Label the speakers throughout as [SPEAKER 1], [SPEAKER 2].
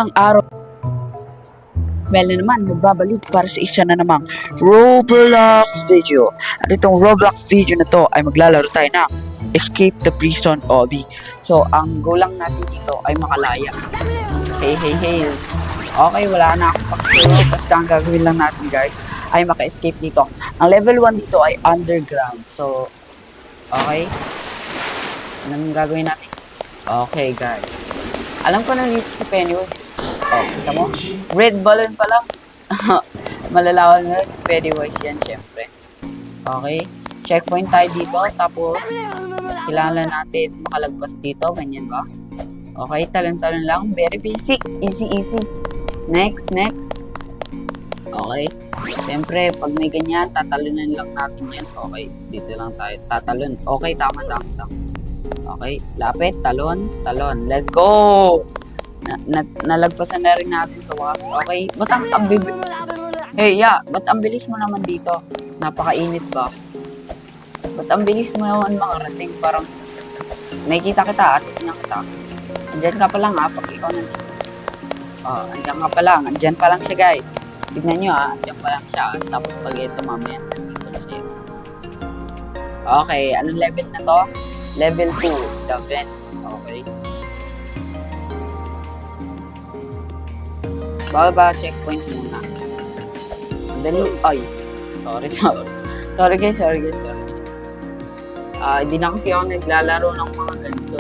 [SPEAKER 1] Ang araw, well na naman, nagbabalik para sa isa na namang Roblox video. At itong Roblox video na to ay maglalaro tayo ng Escape the Prison Obby. So, ang goal lang natin dito ay makalaya. Hey. Okay, wala na akong pakisuro. Basta ang gagawin lang natin, guys, ay maka-escape dito. Ang level 1 dito ay underground. So, okay. Anong gagawin natin? Okay, guys. Alam ko na dito si Pennywise. Oh, kita mo? Red balloon pa lang. Malalawan na si Pennywise yan, syempre. Okay. Checkpoint tayo dito. Tapos, kailangan natin makalagpas dito. Ganyan ba? Okay, talon-talon lang. Very basic. Easy. Next. Okay. Siyempre, pag may ganyan, tatalunan lang natin yan. Okay, dito lang tayo tatalon. Okay, tama. Okay, lapit, talon. Let's go! Nalagpasan na rin natin ito. Okay, ba't ang bilis? Hey, ba't ang bilis mo naman dito? Napakainit ba? Ba't ang bilis mo naman makarating? Parang, nakikita kita at tingnan kita. Andyan ka pa lang pag ikaw nandito. Andyan ka pa lang. Andyan pa lang siya, guys. Tignan nyo andyan pa lang siya. Tapos pag ito mamaya, nandito na siya. Okay, anong level na to? Level 2, the vents. Okay. Baba, checkpoint muna. Dali, ay. Sorry guys. Hindi na kasi ako naglalaro ng mga ganito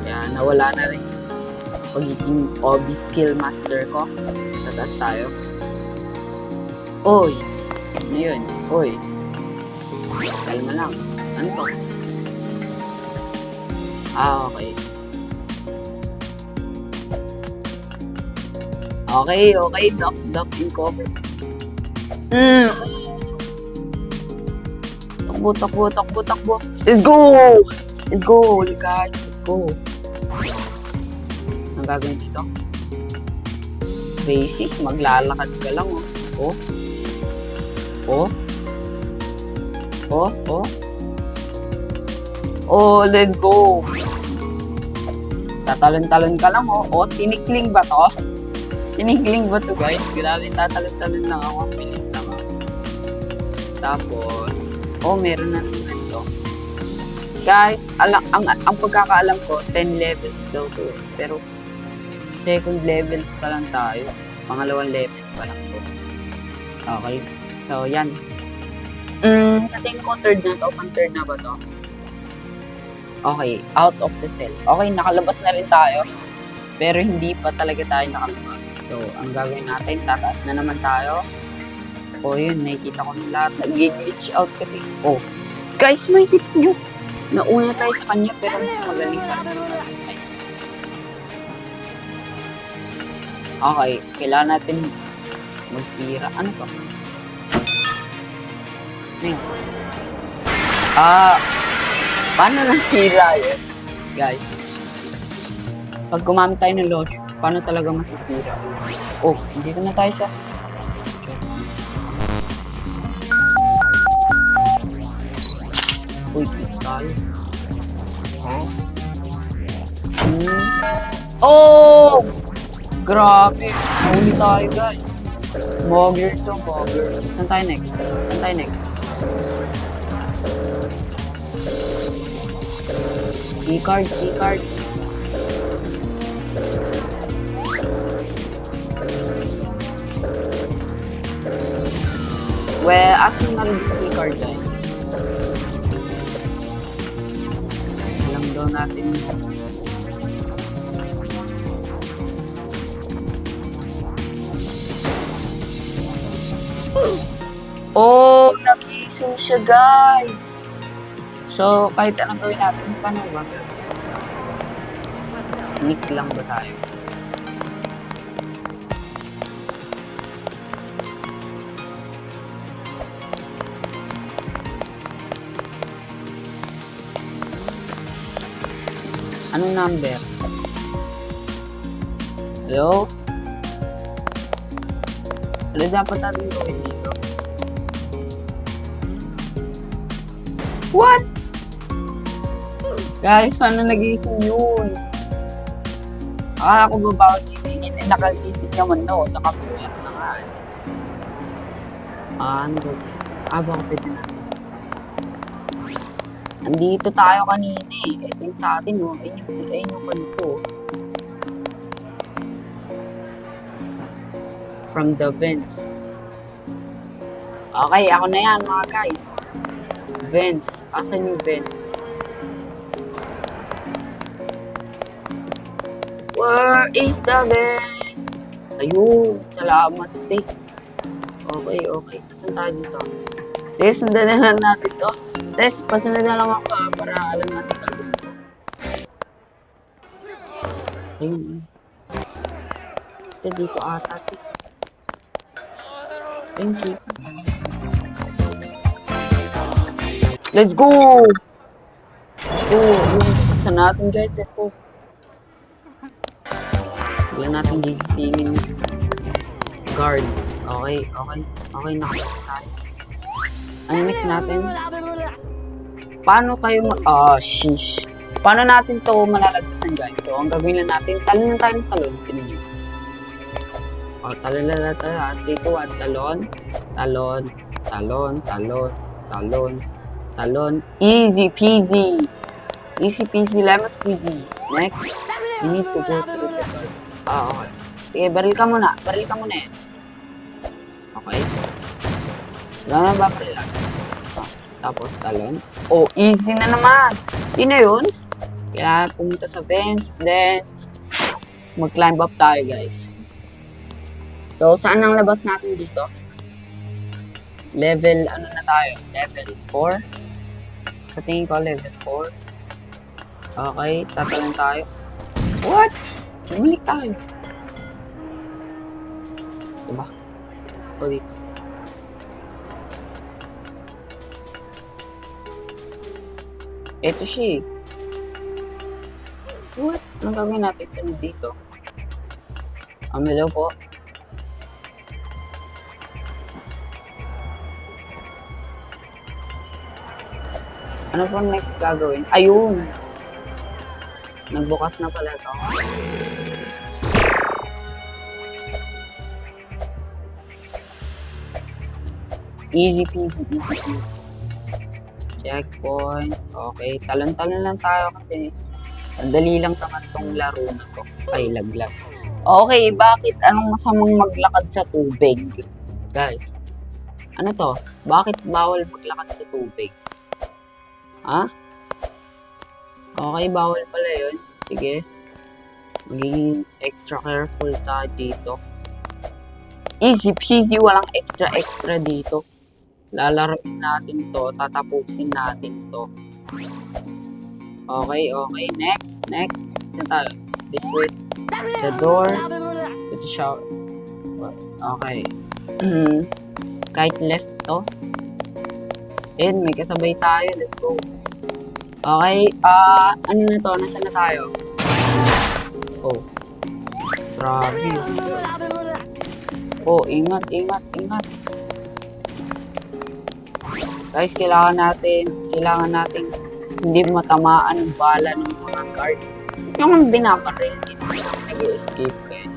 [SPEAKER 1] Kaya nawala na rin pagiging obby skill master ko. Tataas tayo. Oy! Ano yun? Oy! Kalma lang. Ano to? Okay. Okay. Duck in cover. Takbo. Let's go, guys. Let's go. Ang gagawin dito? Basic. Maglalakad ka lang, let's go. Tatalon-talon ka lang, tinikling ba to? Tinikling ba to, guys? Grabe, tatalon-talon lang ako. Bilis lang Tapos, meron na naman ito. Guys, ang pagkakaalam ko, 10 levels daw to. Pero, second levels pa lang tayo. Pangalawang level pa lang to. Okay. So, yan. Sa tingin ko, third na to. Pang-third na ba to? Okay. Out of the cell. Okay, nakalabas na rin tayo. Pero hindi pa talaga tayo nakalabas. So, ang gagawin natin, tataas na naman tayo. Yun, nakikita ko na lahat. Nag-glitch out kasi. Guys, may tip nyo. Nauna tayo sa kanya, pero mas magaling pa rin. Okay, kailangan natin magsira. Ano to? Paano nasira yun? Guys, pag gumamit tayo ng lotion, paano talaga masisira? Hindi na tayo sa... Click tayo. Grabe! Nahuli tayo, guys. Mogger. Saan tayo next? Keycard. Well, asan na rin sa keycard tayo? Alam daw natin. Nagising siya, guys. So, kahit anong gawin natin, paano ba? Sneak lang ba tayo? Anong number? Hello? Ano dapat natin gawin dito? What? Guys, paano nagising yun? Akala ko ba bawal gisingin? Eh, nakagising naman no. Nakapuyat na nga. Ano ba? Baka pwede na. Andito tayo kanina eh. Ito yung sa atin oh. Ayun yung kanito. From the vents. Okay, ako na yan mga guys. Vents. Asan yung vents? Where is the vent? Ayun. Salamat eh. Okay. Saan tayo dito? Sige, sundan na lang natin to. Tess, pasunod na lang ako para alam natin kagad. Ayun. Ito dito ata. Thank you. Let's go! Saan natin guys? Let's go. Hindi natin gigisingin. Guard. Okay. Nakapagod tayo. Ano next natin? Paano tayo sheesh. Paano natin to malalagpasan guys? So, ang gagawin lang natin, talon tayo ng talon. Pinig nyo. Talon lang tayo. Dito at talon. Easy peasy. Lemon squeezy. Next, you need to go through the door. Okay. Sige, baril ka muna eh. Okay. Gano'n ba baril lang? Tapos talon. Oh, easy na naman. Yun na yun. Kailangan pumunta sa vents. Then, mag-climb up tayo guys. So, saan ang labas natin dito? Level, ano na tayo? Level 4. Sa tingin ko, level 4. Okay, tatalon tayo. What? Bumalik tayo. Diba? O dito. Ito siya eh. What? Anong gagawin natin sa dito? Hello po. Ano po next gagawin? Ayun! Nagbukas na pala ito. Easy peasy. Checkpoint. Okay, talon-talon lang tayo kasi madali lang naman tong laro na to. Ay, laglag. Okay, bakit anong masamang maglakad sa tubig? Guys, ano to? Bakit bawal maglakad sa tubig? Ha? Okay, bawal pala yun. Sige. Magiging extra careful tayo dito. Easy peasy, walang extra dito. Lalaroin natin to, tatapusin natin to. Okay. Next. Saan tayo? This way. The door. To the shower. Okay. Kahit left to. And may kasabay tayo. Let's go. Okay. Ano na to? Nasaan na tayo? Oh. Grabe. Oh, ingat. Guys, kailangan natin hindi matamaan ng bala ng mga guard. Yung binabaril, hindi naman ako nag-escape, guys.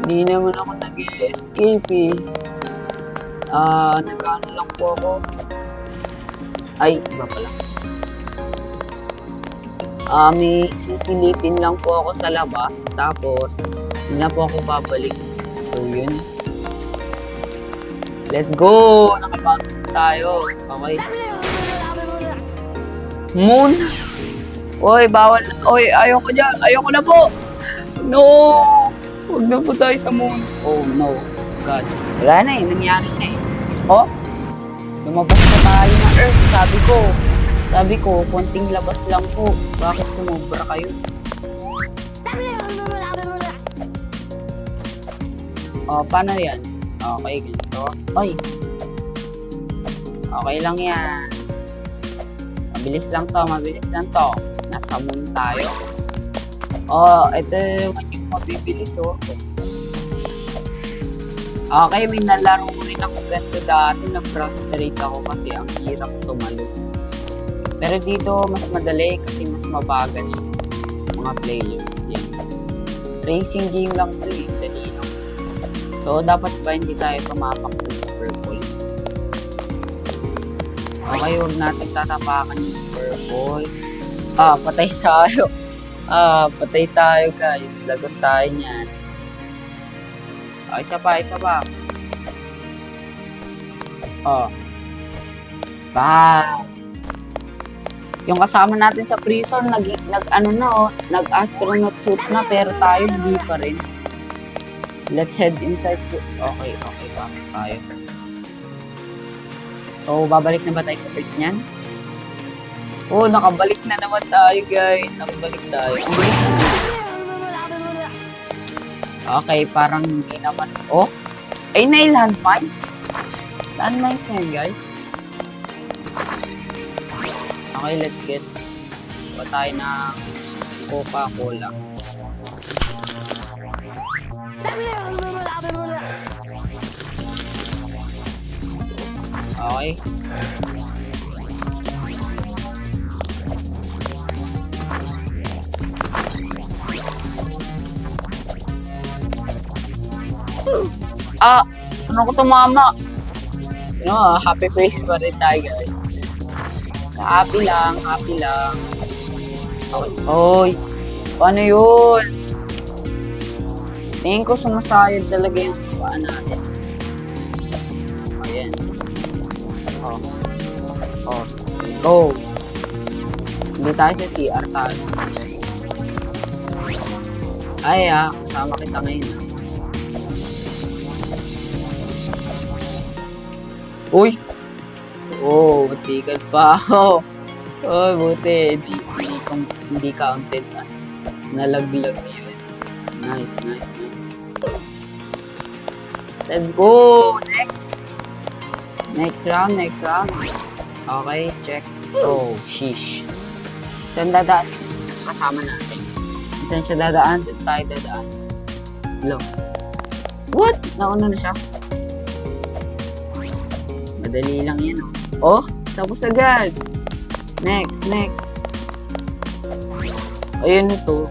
[SPEAKER 1] Hindi naman ako nag-escape, eh. Nag-ano lang po ako. Ay, iba pala. May sisilipin lang po ako sa labas, tapos hindi na po ako babalik. So, yun. Let's go! Nakapagod tayo. Okay. Moon! Oy, bawal. Oy, ayoko dyan. Ayoko na po. No! Huwag na po tayo sa moon. Oh, no. God. Wala na eh. Nangyari na eh. Oh? Lumabas na tayo ng Earth. Sabi ko, konting labas lang po. Bakit sumobra kayo? Oh, paano yan? Okay, ganito. Oy. Okay lang yan. Mabilis lang to. Nasa moon tayo. Oh, ito naman yung mabibilis, oh. Okay, may nalaro rin ako ganito dati. Na-frustrate ako kasi ang hirap tumalo. Pero dito, mas madali kasi mas mabagal yung mga players. Yan. Racing game lang ito eh. Dali lang. So, dapat ba hindi tayo pumapak dun sa purple? Okay, huwag natin tatapakan yung purple. Patay tayo. Patay tayo guys. Lagot tayo niyan. Isa pa. Yung kasama natin sa prison, nag-astronaut suit na, pero tayo hindi pa rin. Let's head inside. Okay, back tayo. So, babalik na ba tayo sa break niyan? Oh, nakabalik na naman tayo, guys. Nakabalik tayo. Okay, parang hindi naman. Oh, ay, landmine. Landmine na yun, guys. Okay, let's get pa tayo ng Coca-Cola. Okay. Ano ko tumama? Happy face pa rin tayo, guys. Happy lang. Oy, paano yun? Tingin ko sumasayad talaga yung paan natin. Ayan. Go. Hindi tayo sa CR tayo. Kasama kita ngayon. Uy! Butikan pa ako. Buti. Hindi counted as nalaglag na yun. Nice. Let's go! Next round. Okay, check. Sheesh. Saan dadaan? Kasama natin. Saan siya dadaan? Saan tayo dadaan? Hello? What? Nauna na siya? Madali lang yan. Tapos agad. Next. Ayun ito.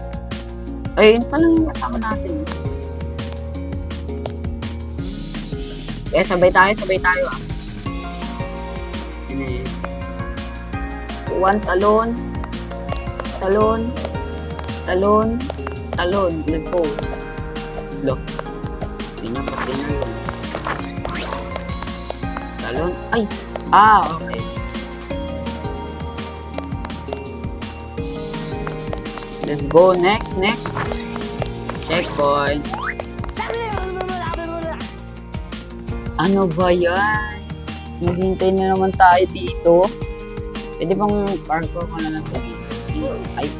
[SPEAKER 1] Ayun pa lang yung kasama natin. Sabay tayo. One talon. Let's go. Look. Tingnan. Talon. Ay. Okay. Let's go. Next. Checkpoint. Ano ba yan? Naghintay na naman tayo dito. Pwede bang parkour ko na lang sa dito? Ay.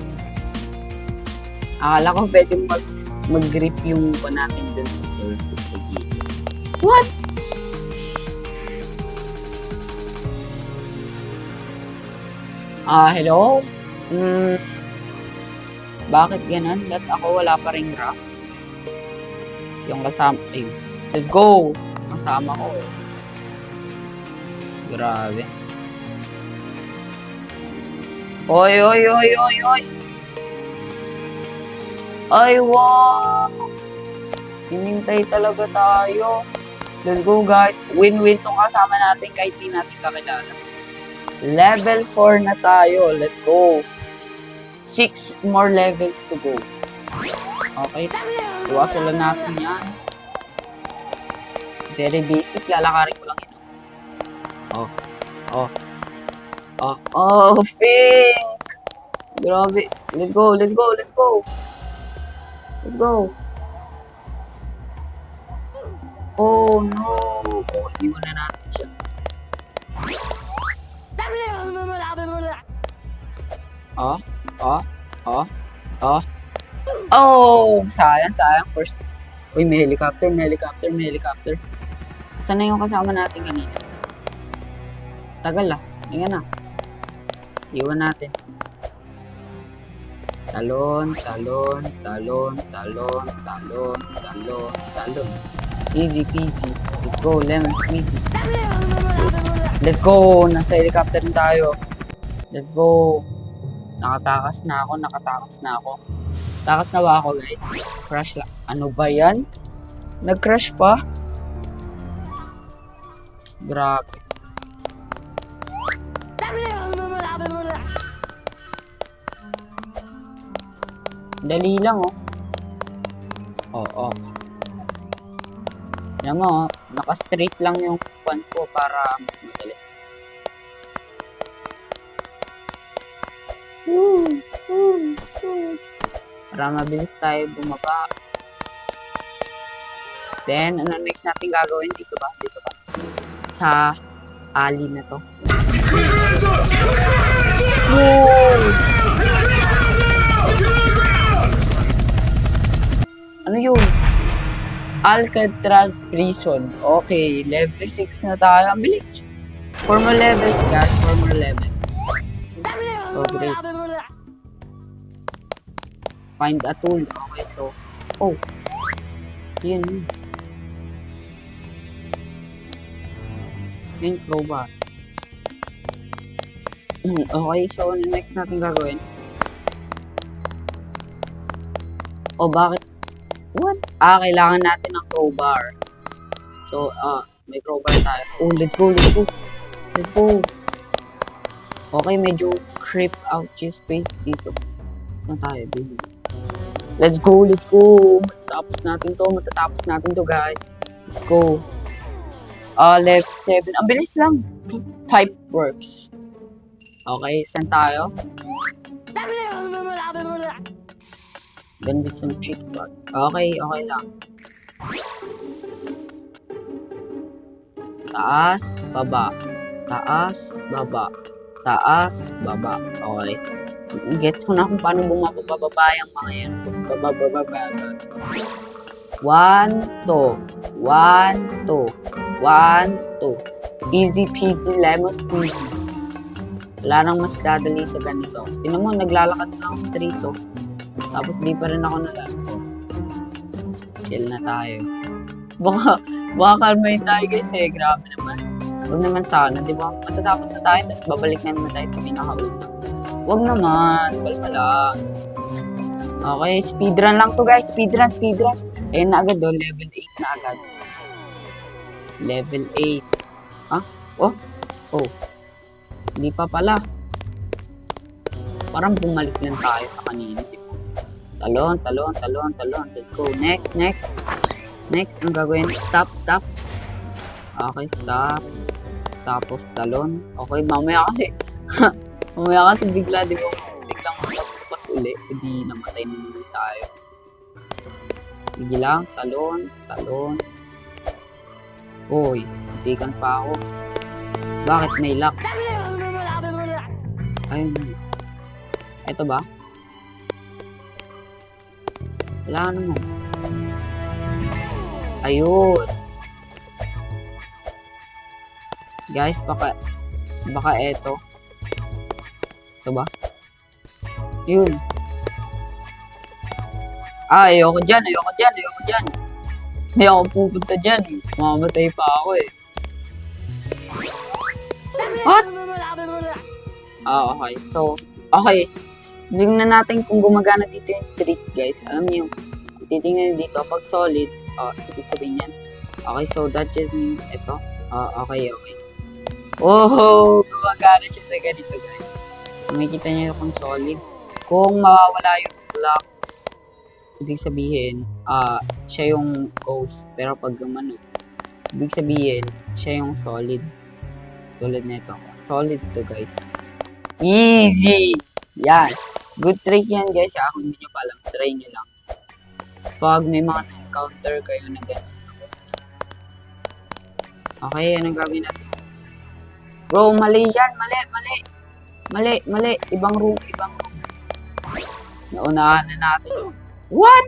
[SPEAKER 1] Akala ko pwede mag-grip yung pa natin dun sa surface sa dito. What? Hello? Bakit ganun? Ba't ako wala pa ring rock? Yung kasama, let's go! Kasama ko. Grabe. Oy! Ay, wow! Hinintay talaga tayo. Let's go, guys. Win-win tong kasama natin kahit di natin kakilala. Level 4 na tayo. Let's go. 6 more levels to go. Okay. Iwasan lang natin yan. Very basic. Lalakarin ko lang ito. Pink! Grabe. Let's go. Oh, no. Iwan na natin siya. Sayang. First. Uy, may helicopter. Saan na yung kasama natin kanina? Tagal Tingnan na. Iwan natin. Talon. Easy peasy. Let's go, lemon squeezy. Let's go! Nasa helicopter na tayo. Let's go! Nakatakas na ako. Takas na ba ako, guys? Crash lang. Ano ba yan? Nag-crash pa? Grabe. Dali lang, oh. Oo. Alam mo, naka-straight lang yung one ko para madali. Para mabilis tayo bumaba. Then, ano next natin gagawin? Dito ba? Dito ba? Sa alley na to. Ano yun? Alcatraz Prison. Okay, level 6 na tayo. Ang bilis. 4 more levels, guys. 4 more levels. Oh, great. Find a tool. Okay, so. Oh. Yun. Yung crowbar. Okay, so ano next natin gagawin? Oh, bakit? What? Kailangan natin ng crowbar. So, may crowbar tayo. Oh, let's go, let's go. Let's go. Okay, medyo creep out yung space dito. Saan tayo, baby? Let's go, let's go. Matatapos natin to, guys. Let's go. Left 7. Ang bilis lang. Type works. Okay, saan tayo? Gonna be some trick part. Okay, okay lang. Taas, baba. Taas, baba. Taas, baba. Okay. Gets ko na kung paano bumababa yung mga yan. Bababa. 1, 2. 1, 2. 1, 2. Easy peasy lemon squeezy. Wala nang mas dadali sa ganito. Tingnan mo, naglalakad na ako dito. Tapos di pa rin ako nalalakad. Chill na tayo. Baka kalmahin tayo guys eh. Grabe naman. Huwag naman sana, di ba? Matatapos na tayo, tapos babalik na naman tayo sa pinakauna. Huwag naman. Kalma lang. Okay, speedrun lang to guys. Speedrun. Ayun na agad oh. Level 8 na agad. Level 8. Ha? Oh. Hindi pa pala. Parang bumalik lang tayo sa kanina. Talon. Let's go. Next. Ang gagawin. Stop. Okay, stop. Tapos talon. Okay, mamaya kasi biglang magpapas uli. Hindi namatay na tayo. Sige lang. Talon. Uy, tikan pa ako. Bakit may lock? Ayun. Ito ba? Wala naman. Ayun. Guys, baka ito. Ito ba? Yun. Ayoko dyan. Hindi ako pupunta dyan. Mamatay pa ako eh. What? Okay. So, okay. Tingnan natin kung gumagana dito yung trick, guys. Alam niyo, titingnan dito pag solid. Ibig sabihin yan. Okay, so that just means ito. Okay. Oh, gumagana siya sa ganito, guys. Makikita niyo kung solid. Kung mawawala yung blocks, ibig sabihin, siya yung ghost. Pero pag gumano, ibig sabihin, siya yung solid. Tulad nito. Solid to, guys. Easy! Yan. Good trick yan, guys. Kung hindi nyo pa alam, try nyo lang. Pag may mga encounter kayo na gano'n. Okay, anong gagawin natin? Bro, mali yan. Mali. Ibang room. Naunahan na natin. What?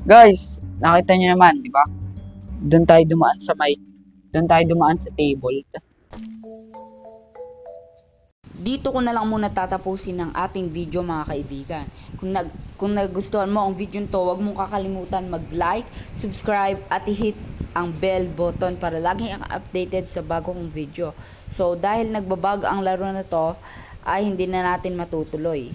[SPEAKER 1] Guys, nakita nyo naman, di ba? Doon tayo dumaan sa table.
[SPEAKER 2] Dito ko na lang muna tatapusin ang ating video mga kaibigan. Kung nagustuhan mo ang video nito, huwag mong kakalimutan mag-like, subscribe at i-hit ang bell button para lagi kang updated sa bagong video. So dahil nagbabag ang laro na to, ay hindi na natin matutuloy.